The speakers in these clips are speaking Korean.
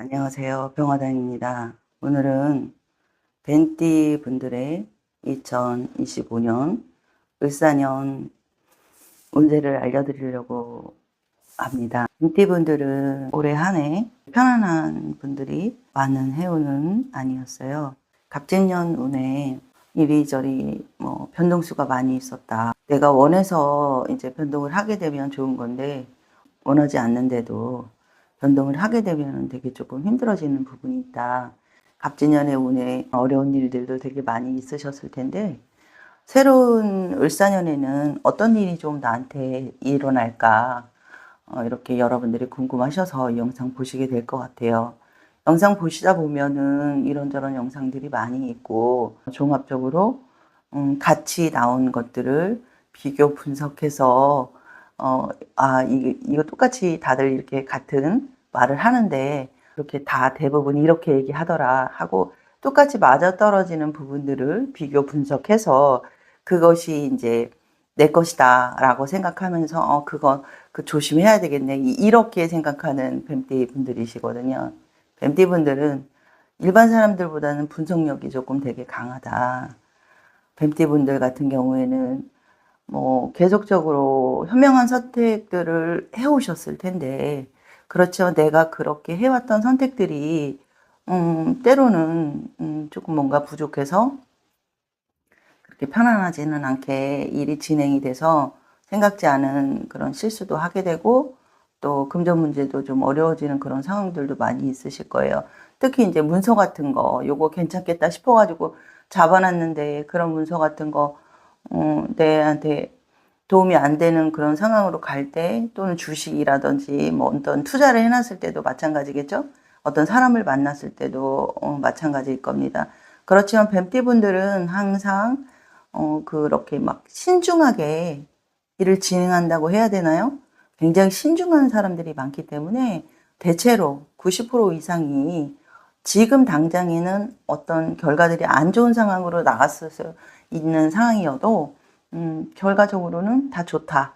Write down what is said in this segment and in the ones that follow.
안녕하세요. 병화단입니다. 오늘은 벤띠 분들의 2025년 을사년 운세를 알려드리려고 합니다. 벤띠 분들은 올해 한 해 편안한 분들이 많은 해운은 아니었어요. 갑진년 운에 이리저리 변동수가 많이 있었다. 내가 원해서 이제 변동을 하게 되면 좋은 건데 원하지 않는데도 변동을 하게 되면 되게 조금 힘들어지는 부분이 있다. 갑진년의 운에 어려운 일들도 되게 많이 있으셨을 텐데 새로운 을사년에는 어떤 일이 좀 나한테 일어날까 이렇게 여러분들이 궁금하셔서 이 영상 보시게 될 것 같아요. 영상 보시다 보면은 이런저런 영상들이 많이 있고 종합적으로 같이 나온 것들을 비교 분석해서 이거 똑같이 다들 이렇게 같은 말을 하는데 이렇게 다 대부분 이렇게 얘기하더라 하고 똑같이 맞아떨어지는 부분들을 비교 분석해서 그것이 이제 내 것이다 라고 생각하면서 그 조심해야 되겠네 이렇게 생각하는 뱀띠 분들이시거든요. 뱀띠 분들은 일반 사람들보다는 분석력이 조금 되게 강하다. 뱀띠 분들 같은 경우에는 계속적으로 현명한 선택들을 해오셨을 텐데, 그렇죠. 내가 그렇게 해왔던 선택들이, 때로는, 조금 뭔가 부족해서 그렇게 편안하지는 않게 일이 진행이 돼서 생각지 않은 그런 실수도 하게 되고, 또 금전 문제도 좀 어려워지는 그런 상황들도 많이 있으실 거예요. 특히 이제 문서 같은 거, 요거 괜찮겠다 싶어가지고 잡아놨는데 그런 문서 같은 거, 내한테 도움이 안 되는 그런 상황으로 갈 때 또는 주식이라든지 어떤 투자를 해놨을 때도 마찬가지겠죠. 어떤 사람을 만났을 때도 마찬가지일 겁니다. 그렇지만 뱀띠분들은 항상 그렇게 막 신중하게 일을 진행한다고 해야 되나요? 굉장히 신중한 사람들이 많기 때문에 대체로 90% 이상이 지금 당장에는 어떤 결과들이 안 좋은 상황으로 나갔을 수 있는 상황이어도 결과적으로는 다 좋다.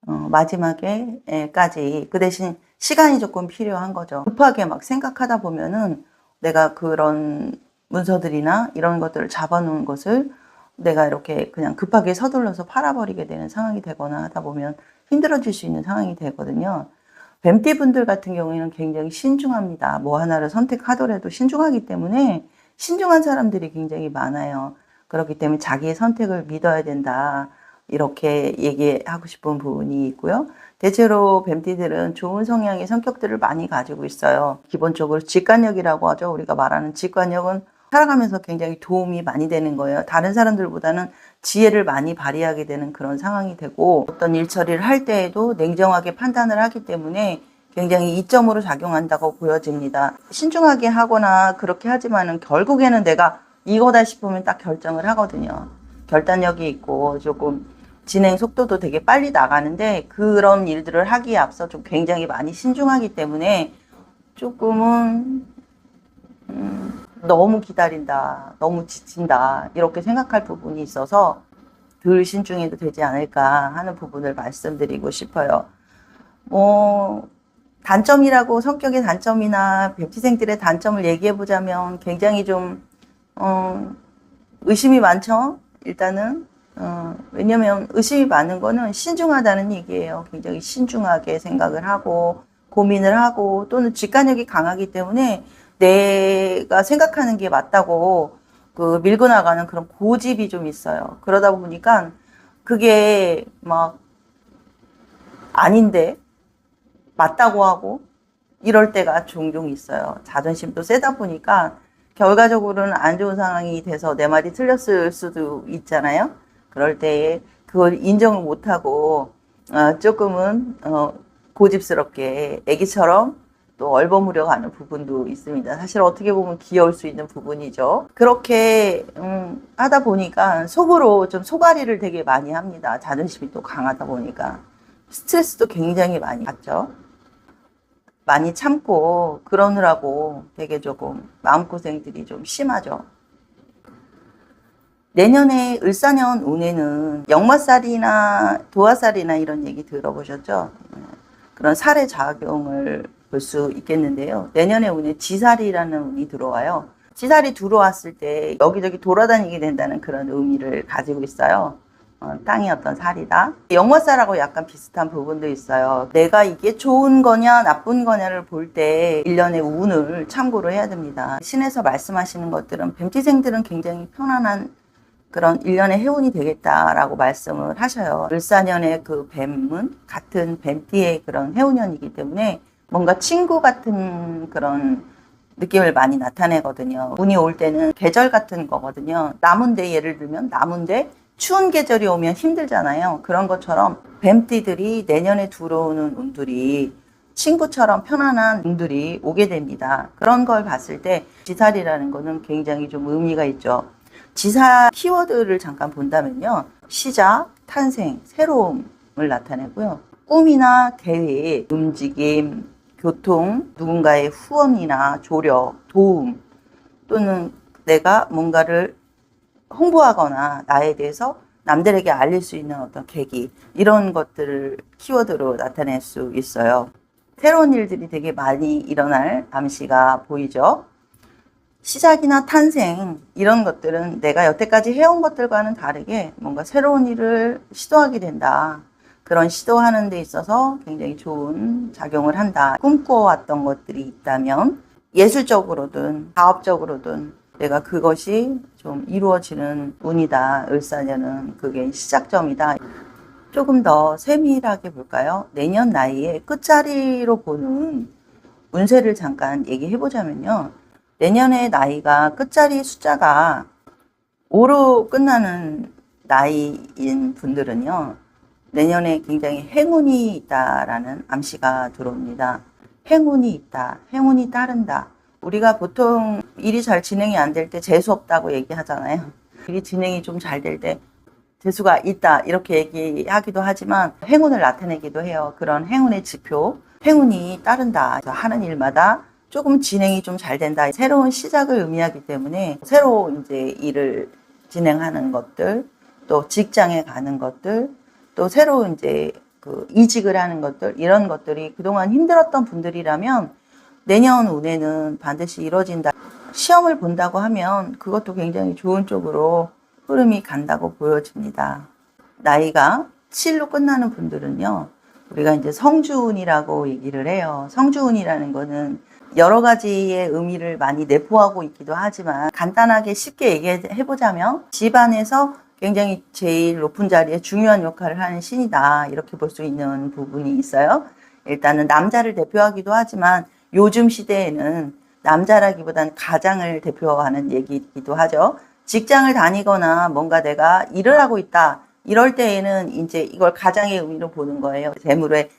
마지막에까지 그 대신 시간이 조금 필요한 거죠. 급하게 막 생각하다 보면은 내가 그런 문서들이나 이런 것들을 잡아놓은 것을 내가 이렇게 그냥 급하게 서둘러서 팔아버리게 되는 상황이 되거나 하다 보면 힘들어질 수 있는 상황이 되거든요. 뱀띠 분들 같은 경우에는 굉장히 신중합니다. 뭐 하나를 선택하더라도 신중하기 때문에 신중한 사람들이 굉장히 많아요. 그렇기 때문에 자기의 선택을 믿어야 된다. 이렇게 얘기하고 싶은 부분이 있고요. 대체로 뱀띠들은 좋은 성향의 성격들을 많이 가지고 있어요. 기본적으로 직관력이라고 하죠. 우리가 말하는 직관력은 살아가면서 굉장히 도움이 많이 되는 거예요. 다른 사람들보다는 지혜를 많이 발휘하게 되는 그런 상황이 되고 어떤 일 처리를 할 때에도 냉정하게 판단을 하기 때문에 굉장히 이점으로 작용한다고 보여집니다. 신중하게 하거나 그렇게 하지만은 결국에는 내가 이거다 싶으면 딱 결정을 하거든요. 결단력이 있고 조금 진행 속도도 되게 빨리 나가는데 그런 일들을 하기에 앞서 좀 굉장히 많이 신중하기 때문에 조금은 너무 기다린다, 너무 지친다 이렇게 생각할 부분이 있어서 덜 신중해도 되지 않을까 하는 부분을 말씀드리고 싶어요. 단점이라고 성격의 단점이나 뱀피생들의 단점을 얘기해 보자면 굉장히 좀 의심이 많죠. 일단은 왜냐면 의심이 많은 거는 신중하다는 얘기예요. 굉장히 신중하게 생각을 하고 고민을 하고 또는 직관력이 강하기 때문에 내가 생각하는 게 맞다고 그 밀고 나가는 그런 고집이 좀 있어요. 그러다 보니까 그게 막 아닌데 맞다고 하고 이럴 때가 종종 있어요. 자존심도 세다 보니까 결과적으로는 안 좋은 상황이 돼서 내 말이 틀렸을 수도 있잖아요. 그럴 때에 그걸 인정을 못하고 조금은 고집스럽게 애기처럼 또 얼버무려 가는 부분도 있습니다. 사실 어떻게 보면 귀여울 수 있는 부분이죠. 그렇게 하다 보니까 속으로 좀 속앓이를 되게 많이 합니다. 자존심이 또 강하다 보니까 스트레스도 굉장히 많이 받죠. 많이 참고 그러느라고 되게 조금 마음고생들이 좀 심하죠. 내년에 을사년 운에는 역마살이나 도화살이나 이런 얘기 들어보셨죠? 그런 살의 작용을 볼 수 있겠는데요. 내년에 운에 지살이라는 운이 들어와요. 지살이 들어왔을 때 여기저기 돌아다니게 된다는 그런 의미를 가지고 있어요. 땅이 어떤 살이다. 영화살하고 약간 비슷한 부분도 있어요. 내가 이게 좋은 거냐 나쁜 거냐를 볼 때 1년의 운을 참고로 해야 됩니다. 신에서 말씀하시는 것들은 뱀띠생들은 굉장히 편안한 그런 1년의 해운이 되겠다라고 말씀을 하셔요. 을사년의 그 뱀은 같은 뱀띠의 그런 해운년이기 때문에 뭔가 친구 같은 그런 느낌을 많이 나타내거든요. 운이 올 때는 계절 같은 거거든요. 나무인데 예를 들면 나무인데 추운 계절이 오면 힘들잖아요. 그런 것처럼 뱀띠들이 내년에 들어오는 운들이 친구처럼 편안한 운들이 오게 됩니다. 그런 걸 봤을 때 지살이라는 거는 굉장히 좀 의미가 있죠. 지사 키워드를 잠깐 본다면요. 시작, 탄생, 새로움을 나타내고요. 꿈이나 계획, 움직임, 교통, 누군가의 후원이나 조력, 도움 또는 내가 뭔가를 홍보하거나 나에 대해서 남들에게 알릴 수 있는 어떤 계기 이런 것들을 키워드로 나타낼 수 있어요. 새로운 일들이 되게 많이 일어날 암시가 보이죠. 시작이나 탄생 이런 것들은 내가 여태까지 해온 것들과는 다르게 뭔가 새로운 일을 시도하게 된다. 그런 시도하는 데 있어서 굉장히 좋은 작용을 한다. 꿈꿔왔던 것들이 있다면 예술적으로든 사업적으로든 내가 그것이 좀 이루어지는 운이다. 을사년은 그게 시작점이다. 조금 더 세밀하게 볼까요? 내년 나이에 끝자리로 보는 운세를 잠깐 얘기해 보자면요. 내년의 나이가 끝자리 숫자가 5로 끝나는 나이인 분들은요. 내년에 굉장히 행운이 있다라는 암시가 들어옵니다. 행운이 있다. 행운이 따른다. 우리가 보통 일이 잘 진행이 안 될 때 재수 없다고 얘기하잖아요. 일이 진행이 좀 잘 될 때 재수가 있다 이렇게 얘기하기도 하지만 행운을 나타내기도 해요. 그런 행운의 지표, 행운이 따른다. 하는 일마다 조금 진행이 좀 잘 된다. 새로운 시작을 의미하기 때문에 새로 이제 일을 진행하는 것들, 또 직장에 가는 것들, 또 새로 이제 그 이직을 하는 것들, 이런 것들이 그동안 힘들었던 분들이라면 내년 운에는 반드시 이루어진다. 시험을 본다고 하면 그것도 굉장히 좋은 쪽으로 흐름이 간다고 보여집니다. 나이가 7로 끝나는 분들은요, 우리가 이제 성주운이라고 얘기를 해요. 성주운이라는 거는 여러 가지의 의미를 많이 내포하고 있기도 하지만 간단하게 쉽게 얘기해 보자면 집안에서 굉장히 제일 높은 자리에 중요한 역할을 하는 신이다. 이렇게 볼 수 있는 부분이 있어요. 일단은 남자를 대표하기도 하지만 요즘 시대에는 남자라기보단 가장을 대표하는 얘기이기도 하죠. 직장을 다니거나 뭔가 내가 일을 하고 있다. 이럴 때에는 이제 이걸 가장의 의미로 보는 거예요. 재물의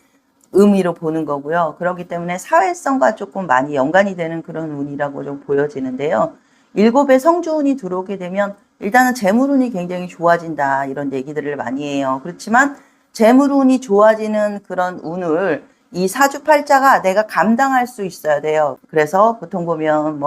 의미로 보는 거고요. 그렇기 때문에 사회성과 조금 많이 연관이 되는 그런 운이라고 좀 보여지는데요. 7의 성주운이 들어오게 되면 일단은 재물운이 굉장히 좋아진다. 이런 얘기들을 많이 해요. 그렇지만 재물운이 좋아지는 그런 운을 이 사주팔자가 내가 감당할 수 있어야 돼요. 그래서 보통 보면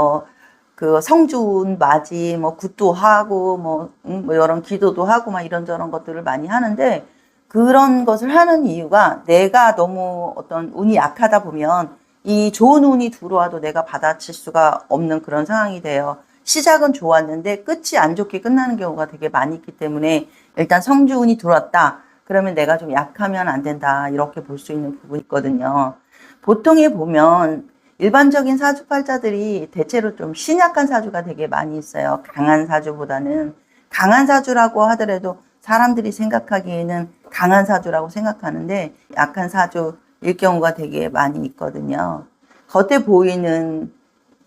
그 성주운 맞이 굿도 하고 뭐 이런 기도도 하고 막 이런저런 것들을 많이 하는데 그런 것을 하는 이유가 내가 너무 어떤 운이 약하다 보면 이 좋은 운이 들어와도 내가 받아칠 수가 없는 그런 상황이 돼요. 시작은 좋았는데 끝이 안 좋게 끝나는 경우가 되게 많이 있기 때문에 일단 성주운이 들어왔다. 그러면 내가 좀 약하면 안 된다. 이렇게 볼 수 있는 부분이 있거든요. 보통에 보면 일반적인 사주팔자들이 대체로 좀 신약한 사주가 되게 많이 있어요. 강한 사주보다는. 강한 사주라고 하더라도 사람들이 생각하기에는 강한 사주라고 생각하는데 약한 사주일 경우가 되게 많이 있거든요. 겉에 보이는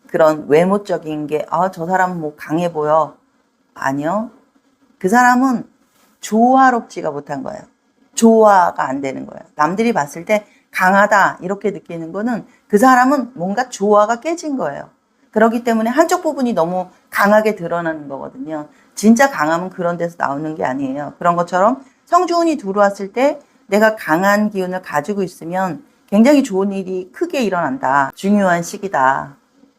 그런 외모적인 게 저 사람은 뭐 강해 보여. 아니요. 그 사람은 조화롭지가 못한 거예요. 조화가 안 되는 거예요. 남들이 봤을 때 강하다 이렇게 느끼는 거는 그 사람은 뭔가 조화가 깨진 거예요. 그렇기 때문에 한쪽 부분이 너무 강하게 드러나는 거거든요. 진짜 강함은 그런 데서 나오는 게 아니에요. 그런 것처럼 성주운이 들어왔을 때 내가 강한 기운을 가지고 있으면 굉장히 좋은 일이 크게 일어난다. 중요한 시기다.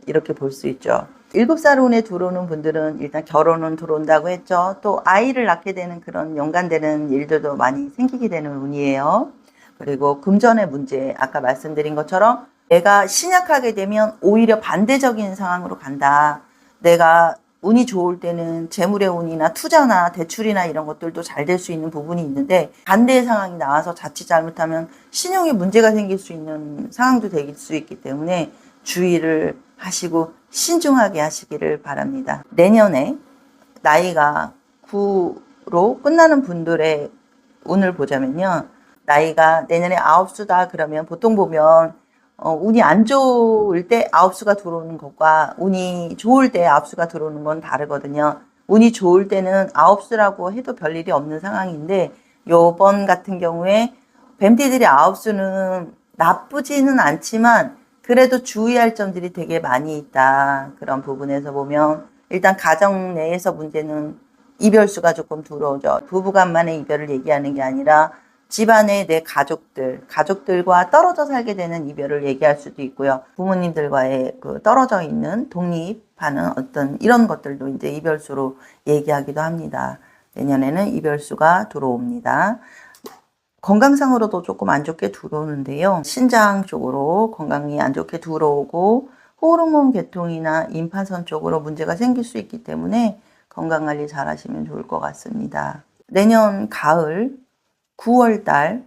이렇게 볼 수 있죠. 7살 운에 들어오는 분들은 일단 결혼은 들어온다고 했죠. 또 아이를 낳게 되는 그런 연관되는 일들도 많이 생기게 되는 운이에요. 그리고 금전의 문제, 아까 말씀드린 것처럼 내가 신약하게 되면 오히려 반대적인 상황으로 간다. 내가 운이 좋을 때는 재물의 운이나 투자나 대출이나 이런 것들도 잘 될 수 있는 부분이 있는데 반대의 상황이 나와서 자칫 잘못하면 신용에 문제가 생길 수 있는 상황도 될 수 있기 때문에 주의를 하시고 신중하게 하시기를 바랍니다. 내년에 나이가 9로 끝나는 분들의 운을 보자면요. 나이가 내년에 9수다 그러면 보통 보면 운이 안 좋을 때 9수가 들어오는 것과 운이 좋을 때 9수가 들어오는 건 다르거든요. 운이 좋을 때는 9수라고 해도 별일이 없는 상황인데 요번 같은 경우에 뱀띠들이 9수는 나쁘지는 않지만 그래도 주의할 점들이 되게 많이 있다. 그런 부분에서 보면 일단 가정 내에서 문제는 이별수가 조금 들어오죠. 부부간만의 이별을 얘기하는 게 아니라 집안의 내 가족들과 떨어져 살게 되는 이별을 얘기할 수도 있고요. 부모님들과의 그 떨어져 있는 독립하는 어떤 이런 것들도 이제 이별수로 얘기하기도 합니다. 내년에는 이별수가 들어옵니다. 건강상으로도 조금 안 좋게 들어오는데요. 신장 쪽으로 건강이 안 좋게 들어오고 호르몬 계통이나 임파선 쪽으로 문제가 생길 수 있기 때문에 건강관리 잘 하시면 좋을 것 같습니다. 내년 가을 9월달,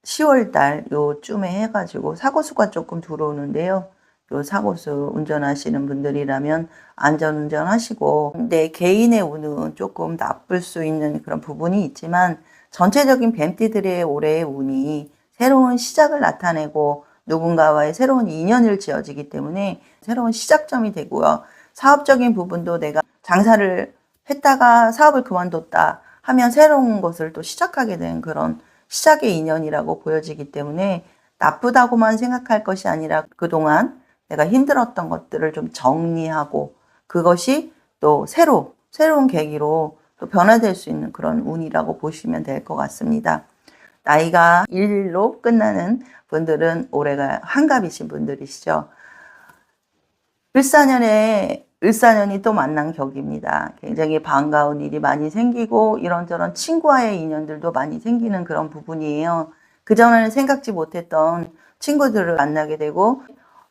10월달 요쯤에 해가지고 사고수가 조금 들어오는데요. 요 사고수 운전하시는 분들이라면 안전운전 하시고 내 개인의 운은 조금 나쁠 수 있는 그런 부분이 있지만 전체적인 뱀띠들의 올해의 운이 새로운 시작을 나타내고 누군가와의 새로운 인연을 지어지기 때문에 새로운 시작점이 되고요. 사업적인 부분도 내가 장사를 했다가 사업을 그만뒀다 하면 새로운 것을 또 시작하게 된 그런 시작의 인연이라고 보여지기 때문에 나쁘다고만 생각할 것이 아니라 그동안 내가 힘들었던 것들을 좀 정리하고 그것이 또 새로운 계기로 또 변화될 수 있는 그런 운이라고 보시면 될 것 같습니다. 나이가 1로 끝나는 분들은 올해가 환갑이신 분들이시죠. 을사년이 또 만난 격입니다. 굉장히 반가운 일이 많이 생기고 이런저런 친구와의 인연들도 많이 생기는 그런 부분이에요. 그전에는 생각지 못했던 친구들을 만나게 되고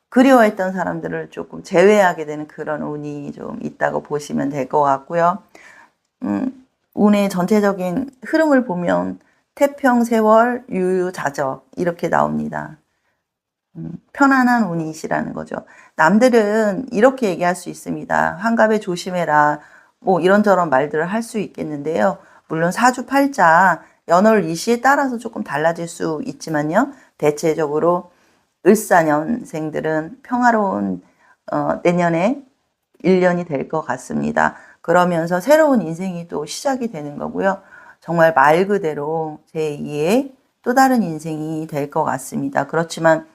그리워했던 사람들을 조금 제외하게 되는 그런 운이 좀 있다고 보시면 될 것 같고요. 운의 전체적인 흐름을 보면 태평세월 유유자적 이렇게 나옵니다. 편안한 운이시라는 거죠. 남들은 이렇게 얘기할 수 있습니다. 환갑에 조심해라. 뭐 이런저런 말들을 할 수 있겠는데요. 물론 사주팔자 연월일시에 따라서 조금 달라질 수 있지만요. 대체적으로 을사년생들은 평화로운 내년에 1년이 될 것 같습니다. 그러면서 새로운 인생이 또 시작이 되는 거고요. 정말 말 그대로 제2의 또 다른 인생이 될 것 같습니다. 그렇지만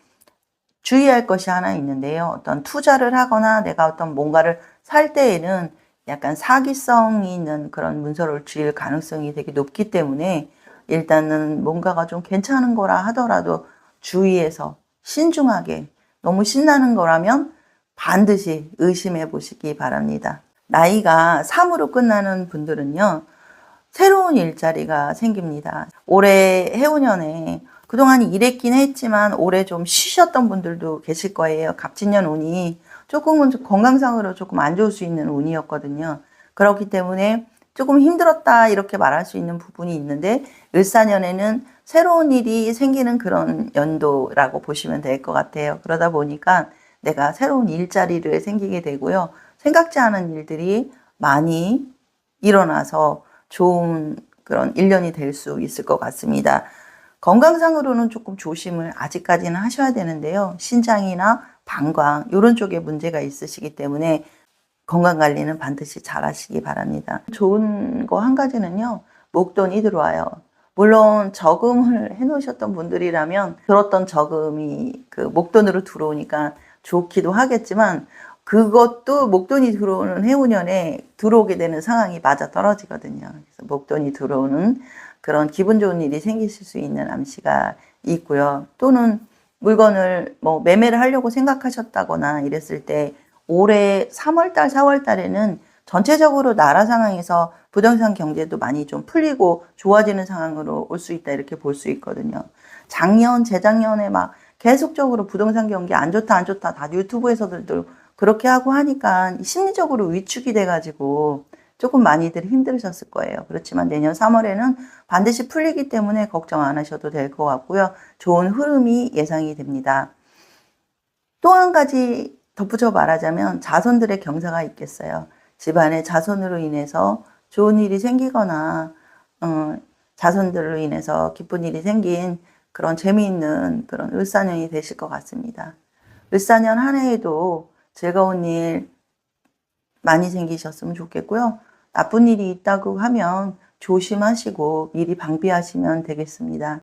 주의할 것이 하나 있는데요. 어떤 투자를 하거나 내가 어떤 뭔가를 살 때에는 약간 사기성이 있는 그런 문서를 줄 가능성이 되게 높기 때문에 일단은 뭔가가 좀 괜찮은 거라 하더라도 주의해서 신중하게 너무 신나는 거라면 반드시 의심해 보시기 바랍니다. 나이가 3으로 끝나는 분들은요. 새로운 일자리가 생깁니다. 올해 해운년에 그동안 일했긴 했지만 올해 좀 쉬셨던 분들도 계실 거예요. 갑진년 운이 조금은 건강상으로 조금 안 좋을 수 있는 운이었거든요. 그렇기 때문에 조금 힘들었다 이렇게 말할 수 있는 부분이 있는데 을사년에는 새로운 일이 생기는 그런 연도라고 보시면 될 것 같아요. 그러다 보니까 내가 새로운 일자리를 생기게 되고요. 생각지 않은 일들이 많이 일어나서 좋은 그런 1년이 될 수 있을 것 같습니다. 건강상으로는 조금 조심을 아직까지는 하셔야 되는데요. 신장이나 방광 이런 쪽에 문제가 있으시기 때문에 건강관리는 반드시 잘 하시기 바랍니다. 좋은 거 한 가지는요. 목돈이 들어와요. 물론 저금을 해놓으셨던 분들이라면 들었던 저금이 그 목돈으로 들어오니까 좋기도 하겠지만 그것도 목돈이 들어오는 해운년에 들어오게 되는 상황이 맞아 떨어지거든요. 그래서 목돈이 들어오는 그런 기분 좋은 일이 생기실 수 있는 암시가 있고요. 또는 물건을 뭐 매매를 하려고 생각하셨다거나 이랬을 때 올해 3월달, 4월달에는 전체적으로 나라 상황에서 부동산 경제도 많이 좀 풀리고 좋아지는 상황으로 올 수 있다 이렇게 볼 수 있거든요. 작년, 재작년에 막 계속적으로 부동산 경기 안 좋다, 안 좋다, 다 유튜브에서들도 그렇게 하고 하니까 심리적으로 위축이 돼가지고 조금 많이들 힘들으셨을 거예요. 그렇지만 내년 3월에는 반드시 풀리기 때문에 걱정 안 하셔도 될 것 같고요. 좋은 흐름이 예상이 됩니다. 또 한 가지 덧붙여 말하자면 자손들의 경사가 있겠어요. 집안에 자손으로 인해서 좋은 일이 생기거나 자손들로 인해서 기쁜 일이 생긴 그런 재미있는 그런 을사년이 되실 것 같습니다. 을사년 한 해에도 즐거운 일 많이 생기셨으면 좋겠고요. 나쁜 일이 있다고 하면 조심하시고 미리 방비하시면 되겠습니다.